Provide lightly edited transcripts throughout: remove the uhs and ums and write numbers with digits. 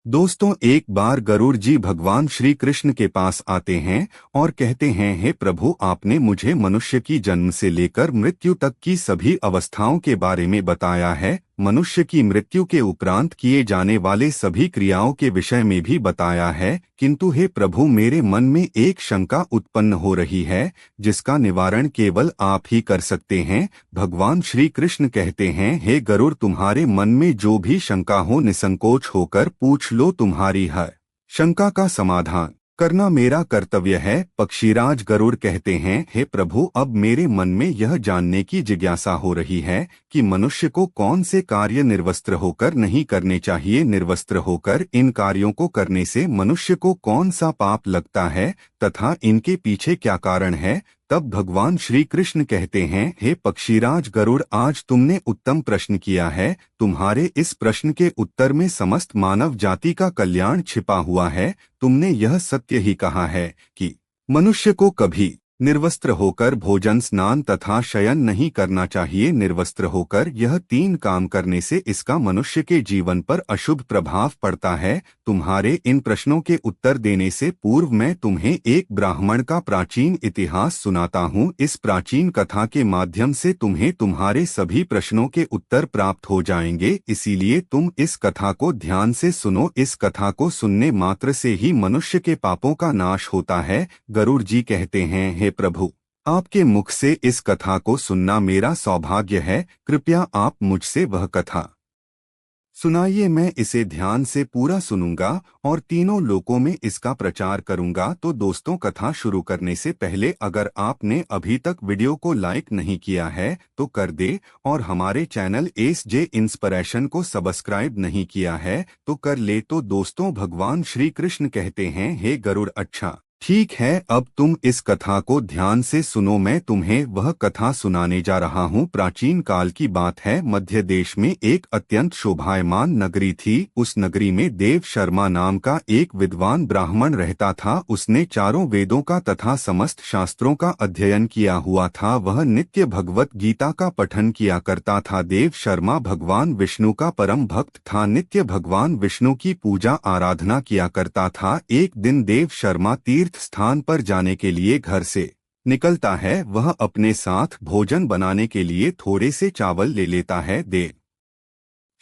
दोस्तों, एक बार गरुड़ जी भगवान श्री कृष्ण के पास आते हैं और कहते हैं, हे प्रभु, आपने मुझे मनुष्य की जन्म से लेकर मृत्यु तक की सभी अवस्थाओं के बारे में बताया है। मनुष्य की मृत्यु के उपरांत किए जाने वाले सभी क्रियाओं के विषय में भी बताया है, किंतु हे प्रभु, मेरे मन में एक शंका उत्पन्न हो रही है जिसका निवारण केवल आप ही कर सकते हैं। भगवान श्री कृष्ण कहते हैं, हे गरुड़, तुम्हारे मन में जो भी शंका हो निसंकोच होकर पूछ लो, तुम्हारी हर शंका का समाधान करना मेरा कर्तव्य है। पक्षीराज गरुड़ कहते हैं, हे प्रभु, अब मेरे मन में यह जानने की जिज्ञासा हो रही है कि मनुष्य को कौन से कार्य निर्वस्त्र होकर नहीं करने चाहिए। निर्वस्त्र होकर इन कार्यों को करने से मनुष्य को कौन सा पाप लगता है तथा इनके पीछे क्या कारण है। तब भगवान श्री कृष्ण कहते हैं, हे पक्षीराज गरुड़, आज तुमने उत्तम प्रश्न किया है। तुम्हारे इस प्रश्न के उत्तर में समस्त मानव जाति का कल्याण छिपा हुआ है। तुमने यह सत्य ही कहा है कि मनुष्य को कभी निर्वस्त्र होकर भोजन, स्नान तथा शयन नहीं करना चाहिए। निर्वस्त्र होकर यह तीन काम करने से इसका मनुष्य के जीवन पर अशुभ प्रभाव पड़ता है। तुम्हारे इन प्रश्नों के उत्तर देने से पूर्व मैं तुम्हें एक ब्राह्मण का प्राचीन इतिहास सुनाता हूँ। इस प्राचीन कथा के माध्यम से तुम्हें तुम्हारे सभी प्रश्नों के उत्तर प्राप्त हो जाएंगे, इसीलिए तुम इस कथा को ध्यान से सुनो। इस कथा को सुनने मात्र से ही मनुष्य के पापों का नाश होता है। गरुड़ जी कहते हैं, हे प्रभु, आपके मुख से इस कथा को सुनना मेरा सौभाग्य है। कृपया आप मुझसे वह कथा सुनाइए। मैं इसे ध्यान से पूरा सुनूंगा और तीनों लोकों में इसका प्रचार करूंगा। तो दोस्तों, कथा शुरू करने से पहले अगर आपने अभी तक वीडियो को लाइक नहीं किया है तो कर दे, और हमारे चैनल एसजे इंस्पिरेशन को सब्सक्राइब नहीं किया है तो कर ले। तो दोस्तों, भगवान श्री कृष्ण कहते हैं, हे गरुड़, अच्छा ठीक है, अब तुम इस कथा को ध्यान से सुनो। मैं तुम्हें वह कथा सुनाने जा रहा हूँ। प्राचीन काल की बात है। मध्य देश में एक अत्यंत शोभायमान नगरी थी। उस नगरी में देव शर्मा नाम का एक विद्वान ब्राह्मण रहता था। उसने चारों वेदों का तथा समस्त शास्त्रों का अध्ययन किया हुआ था। वह नित्य भगवत गीता का पठन किया करता था। देव शर्मा भगवान विष्णु का परम भक्त था। नित्य भगवान विष्णु की पूजा आराधना किया करता था। एक दिन देव शर्मा तीर्थ स्थान पर जाने के लिए घर से निकलता है। वह अपने साथ भोजन बनाने के लिए थोड़े से चावल ले लेता है। देव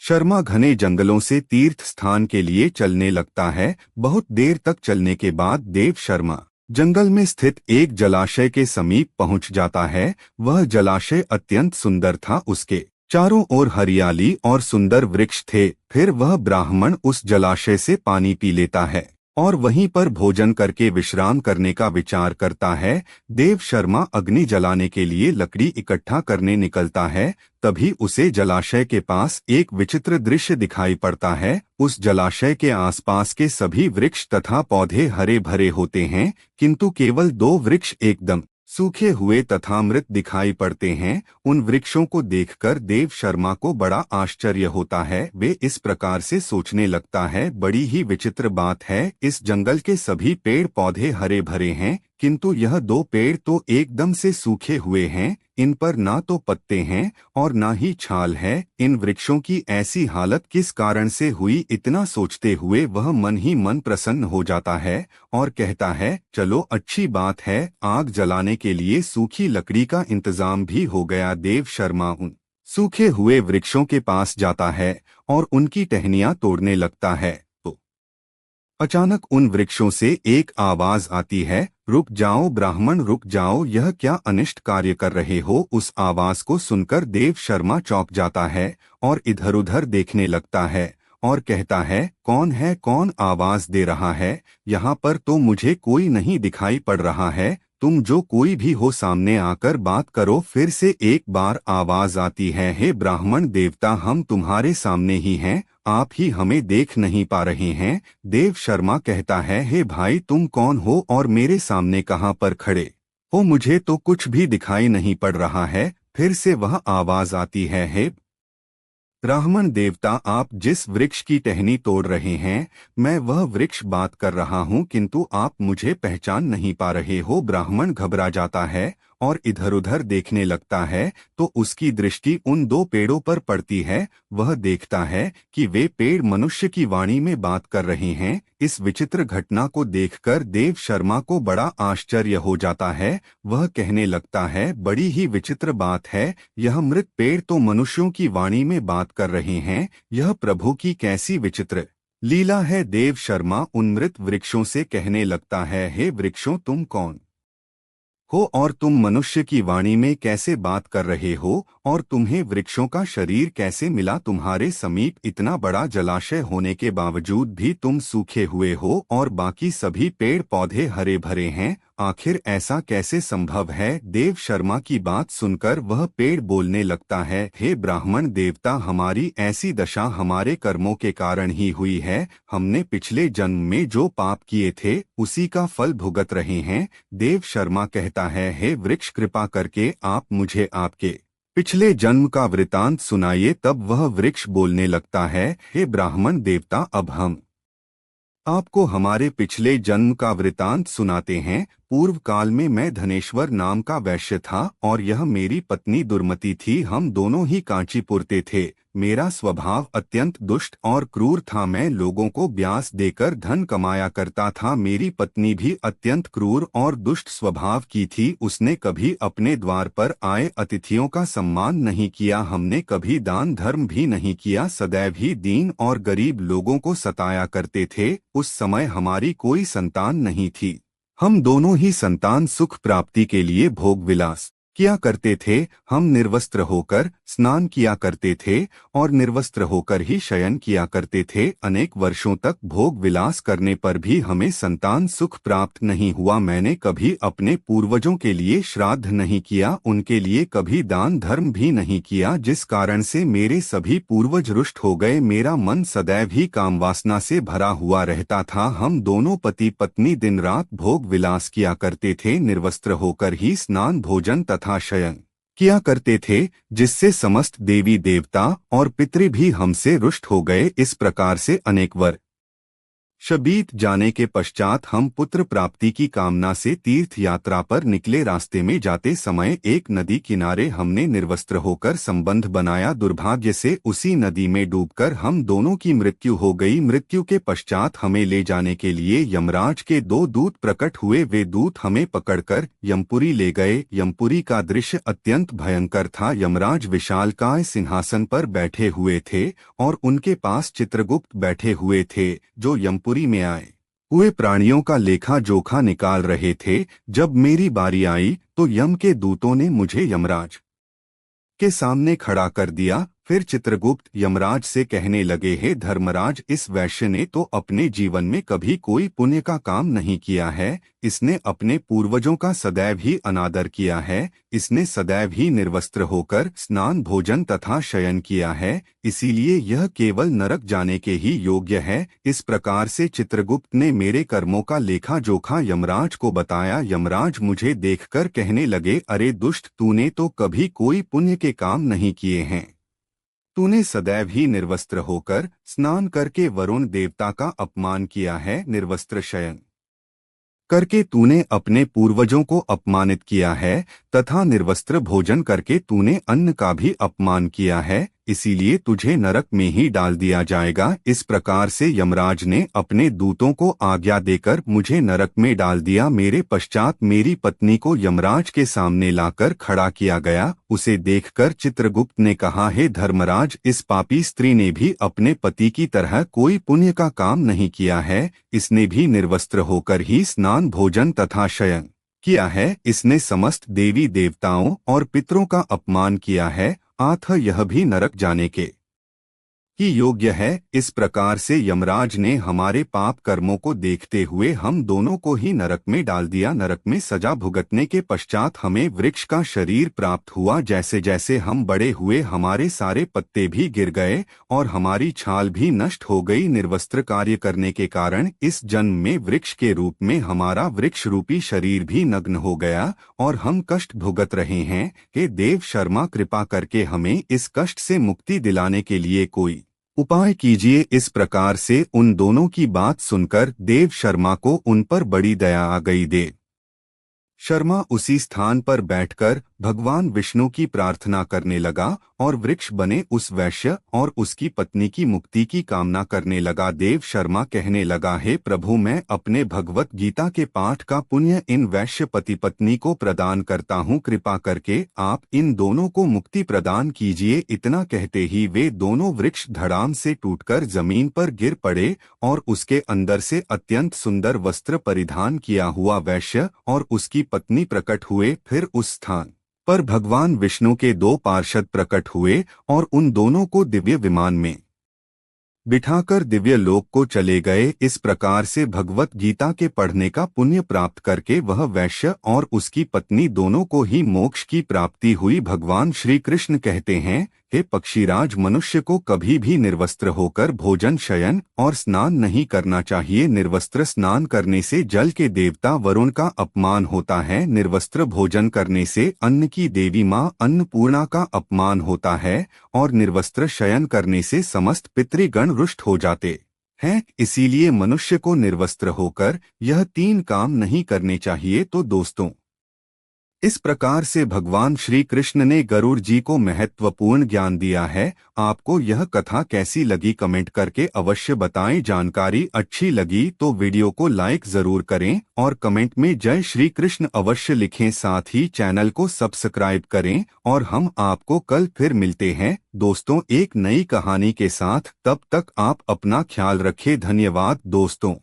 शर्मा घने जंगलों से तीर्थ स्थान के लिए चलने लगता है। बहुत देर तक चलने के बाद देव शर्मा जंगल में स्थित एक जलाशय के समीप पहुंच जाता है। वह जलाशय अत्यंत सुंदर था। उसके चारों ओर हरियाली और सुंदर वृक्ष थे। फिर वह ब्राह्मण उस जलाशय से पानी पी लेता है और वहीं पर भोजन करके विश्राम करने का विचार करता है। देव शर्मा अग्नि जलाने के लिए लकड़ी इकट्ठा करने निकलता है। तभी उसे जलाशय के पास एक विचित्र दृश्य दिखाई पड़ता है। उस जलाशय के आसपास के सभी वृक्ष तथा पौधे हरे भरे होते हैं, किंतु केवल दो वृक्ष एकदम सूखे हुए तथा मृत दिखाई पड़ते हैं। उन वृक्षों को देखकर देव शर्मा को बड़ा आश्चर्य होता है। वे इस प्रकार से सोचने लगता है, बड़ी ही विचित्र बात है। इस जंगल के सभी पेड़ पौधे हरे भरे हैं, किंतु यह दो पेड़ तो एकदम से सूखे हुए हैं। इन पर ना तो पत्ते हैं और ना ही छाल है। इन वृक्षों की ऐसी हालत किस कारण से हुई, इतना सोचते हुए वह मन ही मन प्रसन्न हो जाता है और कहता है, चलो अच्छी बात है, आग जलाने के लिए सूखी लकड़ी का इंतजाम भी हो गया। देव शर्मा उन सूखे हुए वृक्षों के पास जाता है और उनकी टहनियां तोड़ने लगता है। तो अचानक उन वृक्षों से एक आवाज आती है, रुक जाओ ब्राह्मण, रुक जाओ, यह क्या अनिष्ट कार्य कर रहे हो। उस आवाज को सुनकर देव शर्मा चौंक जाता है और इधर-उधर देखने लगता है और कहता है, कौन है, कौन आवाज दे रहा है। यहाँ पर तो मुझे कोई नहीं दिखाई पड़ रहा है। तुम जो कोई भी हो सामने आकर बात करो। फिर से एक बार आवाज आती है, हे ब्राह्मण देवता, हम तुम्हारे सामने ही हैं, आप ही हमें देख नहीं पा रहे हैं। देव शर्मा कहता है, हे भाई, तुम कौन हो और मेरे सामने कहाँ पर खड़े हो, मुझे तो कुछ भी दिखाई नहीं पड़ रहा है। फिर से वह आवाज आती है, हे ब्राह्मण देवता, आप जिस वृक्ष की टहनी तोड़ रहे हैं, मैं वह वृक्ष बात कर रहा हूँ, किंतु आप मुझे पहचान नहीं पा रहे हो। ब्राह्मण घबरा जाता है और इधर-उधर देखने लगता है तो उसकी दृष्टि उन दो पेड़ों पर पड़ती है। वह देखता है कि वे पेड़ मनुष्य की वाणी में बात कर रहे हैं। इस विचित्र घटना को देखकर देव शर्मा को बड़ा आश्चर्य हो जाता है। वह कहने लगता है, बड़ी ही विचित्र बात है, यह मृत पेड़ तो मनुष्यों की वाणी में बात कर रहे हैं। यह प्रभु की कैसी विचित्र लीला है। देव शर्मा उन मृत वृक्षों से कहने लगता है, हे वृक्षों, तुम कौन हो और तुम मनुष्य की वाणी में कैसे बात कर रहे हो, और तुम्हें वृक्षों का शरीर कैसे मिला। तुम्हारे समीप इतना बड़ा जलाशय होने के बावजूद भी तुम सूखे हुए हो और बाकी सभी पेड़ पौधे हरे भरे हैं। आखिर ऐसा कैसे संभव है। देव शर्मा की बात सुनकर वह पेड़ बोलने लगता है, हे ब्राह्मण देवता, हमारी ऐसी दशा हमारे कर्मों के कारण ही हुई है। हमने पिछले जन्म में जो पाप किए थे उसी का फल भुगत रहे हैं। देव शर्मा कहता है, हे वृक्ष, कृपा करके आप मुझे आपके पिछले जन्म का वृतांत सुनाइए। तब वह वृक्ष बोलने लगता है, हे ब्राह्मण देवता, अब हम आपको हमारे पिछले जन्म का वृतांत सुनाते हैं। पूर्व काल में मैं धनेश्वर नाम का वैश्य था और यह मेरी पत्नी दुर्मति थी। हम दोनों ही कांचीपुरते थे। मेरा स्वभाव अत्यंत दुष्ट और क्रूर था। मैं लोगों को ब्याज देकर धन कमाया करता था। मेरी पत्नी भी अत्यंत क्रूर और दुष्ट स्वभाव की थी। उसने कभी अपने द्वार पर आए अतिथियों का सम्मान नहीं किया। हमने कभी दान धर्म भी नहीं किया। सदैव ही दीन और गरीब लोगों को सताया करते थे। उस समय हमारी कोई संतान नहीं थी। हम दोनों ही संतान सुख प्राप्ति के लिए भोग विलास किया करते थे। हम निर्वस्त्र होकर स्नान किया करते थे और निर्वस्त्र होकर ही शयन किया करते थे। अनेक वर्षों तक भोग विलास करने पर भी हमें संतान सुख प्राप्त नहीं हुआ। मैंने कभी अपने पूर्वजों के लिए श्राद्ध नहीं किया, उनके लिए कभी दान धर्म भी नहीं किया, जिस कारण से मेरे सभी पूर्वज रुष्ट हो गए। मेरा मन सदैव ही कामवासना से भरा हुआ रहता था। हम दोनों पति पत्नी दिन रात भोग विलास किया करते थे। निर्वस्त्र होकर ही स्नान भोजन तथा शयन किया करते थे, जिससे समस्त देवी देवता और पितृ भी हमसे रुष्ट हो गए। इस प्रकार से अनेक वर्ष बीत जाने के पश्चात हम पुत्र प्राप्ति की कामना से तीर्थ यात्रा पर निकले। रास्ते में जाते समय एक नदी किनारे हमने निर्वस्त्र होकर संबंध बनाया। दुर्भाग्य से उसी नदी में डूबकर हम दोनों की मृत्यु हो गई। मृत्यु के पश्चात हमें ले जाने के लिए यमराज के दो दूत प्रकट हुए। वे दूत हमें पकड़कर यमपुरी ले गए। यमपुरी का दृश्य अत्यंत भयंकर था। यमराज विशालकाय सिंहासन पर बैठे हुए थे और उनके पास चित्रगुप्त बैठे हुए थे, जो यमपुरी में आए हुए प्राणियों का लेखा जोखा निकाल रहे थे। जब मेरी बारी आई तो यम के दूतों ने मुझे यमराज के सामने खड़ा कर दिया। फिर चित्रगुप्त यमराज से कहने लगे, हे धर्मराज, इस वैश्य ने तो अपने जीवन में कभी कोई पुण्य का काम नहीं किया है। इसने अपने पूर्वजों का सदैव ही अनादर किया है। इसने सदैव ही निर्वस्त्र होकर स्नान भोजन तथा शयन किया है, इसीलिए यह केवल नरक जाने के ही योग्य है। इस प्रकार से चित्रगुप्त ने मेरे कर्मों का लेखा जोखा यमराज को बताया। यमराज मुझे देखकर कहने लगे, अरे दुष्ट, तूने तो कभी कोई पुण्य के काम नहीं किए हैं। तूने सदैव ही निर्वस्त्र होकर स्नान करके वरुण देवता का अपमान किया है। निर्वस्त्र शयन करके तूने अपने पूर्वजों को अपमानित किया है तथा निर्वस्त्र भोजन करके तूने अन्न का भी अपमान किया है, इसीलिए तुझे नरक में ही डाल दिया जाएगा। इस प्रकार से यमराज ने अपने दूतों को आज्ञा देकर मुझे नरक में डाल दिया। मेरे पश्चात मेरी पत्नी को यमराज के सामने लाकर खड़ा किया गया। उसे देखकर चित्रगुप्त ने कहा, हे धर्मराज, इस पापी स्त्री ने भी अपने पति की तरह कोई पुण्य का काम नहीं किया है। इसने भी निर्वस्त्र होकर ही स्नान भोजन तथा शयन किया है। इसने समस्त देवी देवताओं और पितरों का अपमान किया है, अतः यह भी नरक जाने के ही योग्य है। इस प्रकार से यमराज ने हमारे पाप कर्मों को देखते हुए हम दोनों को ही नरक में डाल दिया। नरक में सजा भुगतने के पश्चात हमें वृक्ष का शरीर प्राप्त हुआ। जैसे जैसे हम बड़े हुए हमारे सारे पत्ते भी गिर गए और हमारी छाल भी नष्ट हो गई। निर्वस्त्र कार्य करने के कारण इस जन्म में वृक्ष के रूप में हमारा वृक्ष रूपी शरीर भी नग्न हो गया और हम कष्ट भुगत रहे हैं। हे देव शर्मा, कृपा करके हमें इस कष्ट से मुक्ति दिलाने के लिए कोई उपाय कीजिए। इस प्रकार से उन दोनों की बात सुनकर देव शर्मा को उन पर बड़ी दया आ गई। देव शर्मा उसी स्थान पर बैठकर भगवान विष्णु की प्रार्थना करने लगा और वृक्ष बने उस वैश्य और उसकी पत्नी की मुक्ति की कामना करने लगा। देव शर्मा कहने लगा, हे प्रभु, मैं अपने भगवत गीता के पाठ का पुण्य इन वैश्य पति पत्नी को प्रदान करता हूँ। कृपा करके आप इन दोनों को मुक्ति प्रदान कीजिए। इतना कहते ही वे दोनों वृक्ष धड़ाम से टूटकर जमीन पर गिर पड़े और उसके अंदर से अत्यंत सुंदर वस्त्र परिधान किया हुआ वैश्य और उसकी पत्नी प्रकट हुए। फिर उस स्थान पर भगवान विष्णु के दो पार्षद प्रकट हुए और उन दोनों को दिव्य विमान में बिठाकर दिव्य लोक को चले गए। इस प्रकार से भगवत गीता के पढ़ने का पुण्य प्राप्त करके वह वैश्य और उसकी पत्नी दोनों को ही मोक्ष की प्राप्ति हुई। भगवान श्री कृष्ण कहते हैं, हे पक्षीराज, मनुष्य को कभी भी निर्वस्त्र होकर भोजन, शयन और स्नान नहीं करना चाहिए। निर्वस्त्र स्नान करने से जल के देवता वरुण का अपमान होता है। निर्वस्त्र भोजन करने से अन्न की देवी माँ अन्नपूर्णा का अपमान होता है और निर्वस्त्र शयन करने से समस्त पितृगण रुष्ट हो जाते हैं। इसीलिए मनुष्य को निर्वस्त्र होकर यह तीन काम नहीं करने चाहिए। तो दोस्तों, इस प्रकार से भगवान श्री कृष्ण ने गरुड़ जी को महत्वपूर्ण ज्ञान दिया है। आपको यह कथा कैसी लगी कमेंट करके अवश्य बताएं। जानकारी अच्छी लगी तो वीडियो को लाइक जरूर करें और कमेंट में जय श्री कृष्ण अवश्य लिखें। साथ ही चैनल को सब्सक्राइब करें और हम आपको कल फिर मिलते हैं दोस्तों एक नई कहानी के साथ। तब तक आप अपना ख्याल रखें। धन्यवाद दोस्तों।